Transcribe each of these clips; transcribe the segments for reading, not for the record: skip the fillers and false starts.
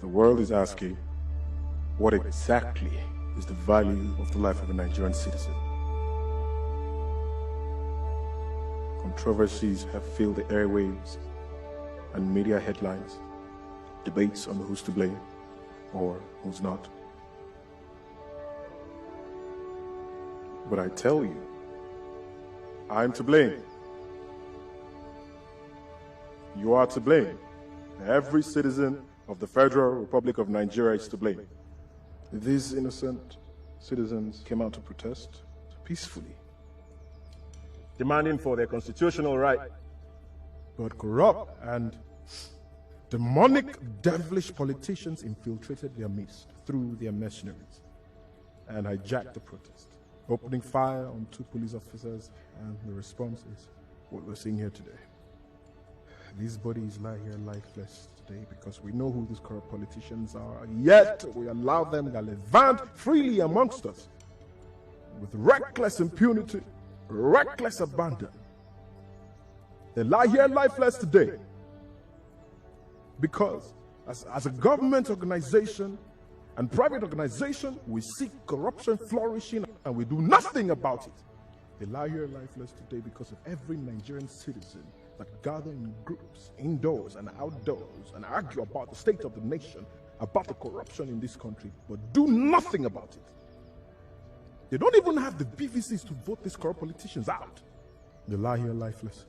The world is asking, what exactly is the value of the life of a Nigerian citizen? Controversies have filled the airwaves and media headlines, debates on who's to blame or who's not. But I tell you, I'm to blame. You are to blame. Every citizen of the Federal Republic of Nigeria is to blame. These innocent citizens came out to protest peacefully, demanding for their constitutional right. But corrupt and demonic, devilish politicians infiltrated their midst through their mercenaries and hijacked the protest, opening fire on 2 police officers, and the response is what we're seeing here today. These bodies lie here lifeless today because we know who these corrupt politicians are, yet we allow them gallivant freely amongst us with reckless impunity, reckless abandon. They lie here lifeless today because as a government organization and private organization, we see corruption flourishing and we do nothing about it. They lie here lifeless today because of every Nigerian citizen that gather in groups, indoors and outdoors, and argue about the state of the nation, about the corruption in this country, but do nothing about it. They don't even have the BVCs to vote these corrupt politicians out. They lie here lifeless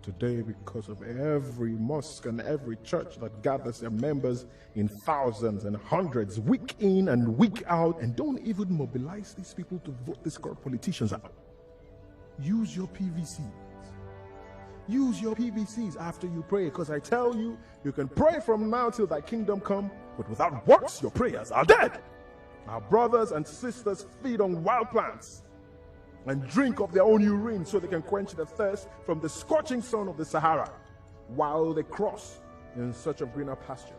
today because of every mosque and every church that gathers their members in thousands and hundreds, week in and week out, and don't even mobilize these people to vote these corrupt politicians out. Use your PVCs. Use your PVCs after you pray, because I tell you, you can pray from now till thy kingdom come, but without works, your prayers are dead. Our brothers and sisters feed on wild plants and drink of their own urine so they can quench their thirst from the scorching sun of the Sahara while they cross in search of greener pasture.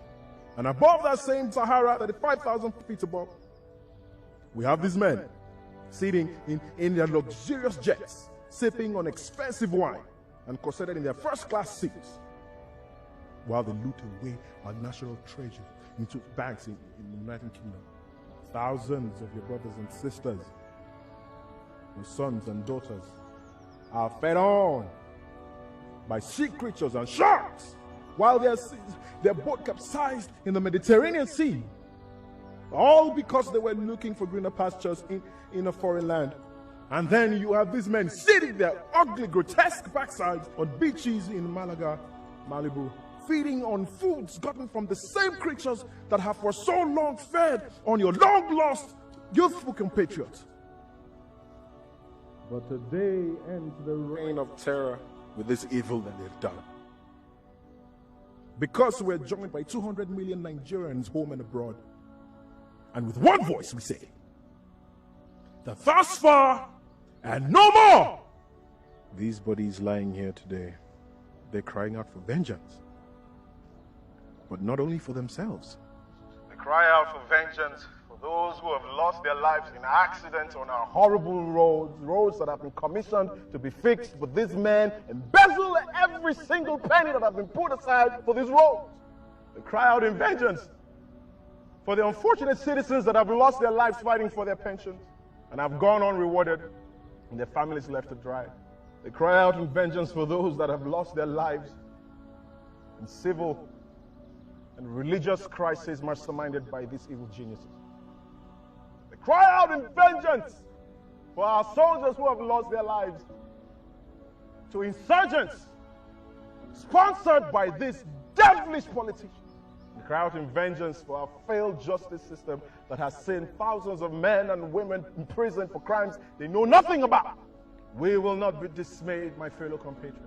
And above that same Sahara, that is 5,000 feet above, we have these men sitting in their luxurious jets, sipping on expensive wine and corseted in their first-class seats, while they loot away our national treasure into banks in the United Kingdom. Thousands of your brothers and sisters, your sons and daughters, are fed on by sea creatures and sharks, while their boat capsized in the Mediterranean Sea, all because they were looking for greener pastures in a foreign land. And then you have these men sitting their ugly, grotesque backsides on beaches in Malaga, Malibu, feeding on foods gotten from the same creatures that have for so long fed on your long-lost, youthful compatriots. But today ends the reign of terror with this evil that they've done. Because we're joined by 200 million Nigerians home and abroad, and with one voice we say that thus far and no more. These bodies lying here today, they're crying out for vengeance. But not only for themselves. They cry out for vengeance for those who have lost their lives in accidents on our horrible roads that have been commissioned to be fixed, but these men embezzle every single penny that has been put aside for these roads. They cry out in vengeance for the unfortunate citizens that have lost their lives fighting for their pensions and have gone unrewarded and their families left to dry. They cry out in vengeance for those that have lost their lives in civil and religious crises masterminded by these evil geniuses. They cry out in vengeance for our soldiers who have lost their lives to insurgents sponsored by these devilish politicians. They cry out in vengeance for our failed justice system that has seen thousands of men and women imprisoned for crimes they know nothing about. We will not be dismayed, my fellow compatriots.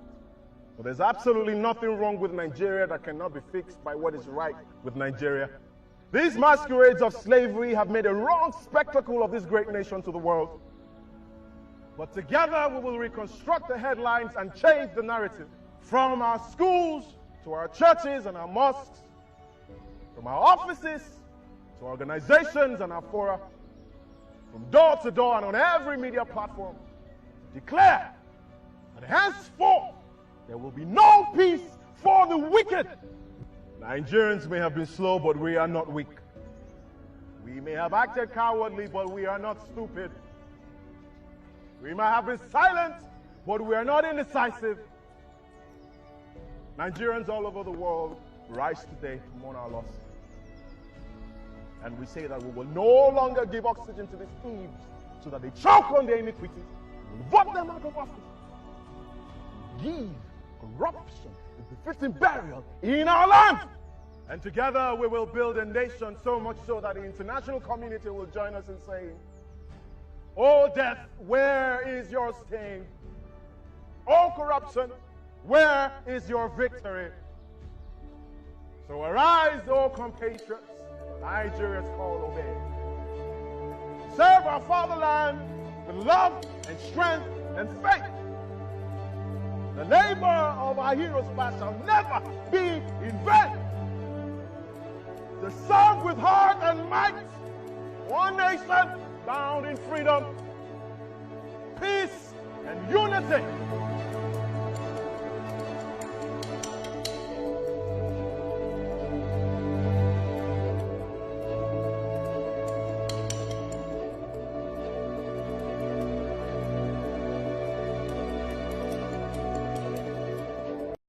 But there's absolutely nothing wrong with Nigeria that cannot be fixed by what is right with Nigeria. These masquerades of slavery have made a wrong spectacle of this great nation to the world. But together we will reconstruct the headlines and change the narrative. From our schools to our churches and our mosques, from our offices to organizations and our fora, from door to door and on every media platform, declare that henceforth there will be no peace for the wicked. Nigerians may have been slow, but we are not weak. We may have acted cowardly, but we are not stupid. We may have been silent, but we are not indecisive. Nigerians all over the world rise today to mourn our loss. And we say that we will no longer give oxygen to these thieves so that they choke on their iniquities. We'll vote them out of office. Give corruption a befitting burial in our land. And together we will build a nation, so much so that the international community will join us in saying, "O death, where is your sting? O corruption, where is your victory?" So arise, O compatriots, Nigeria's call obey. Serve our fatherland with love and strength and faith. The labor of our heroes past shall never be in vain. To serve with heart and might, one nation bound in freedom, peace and unity.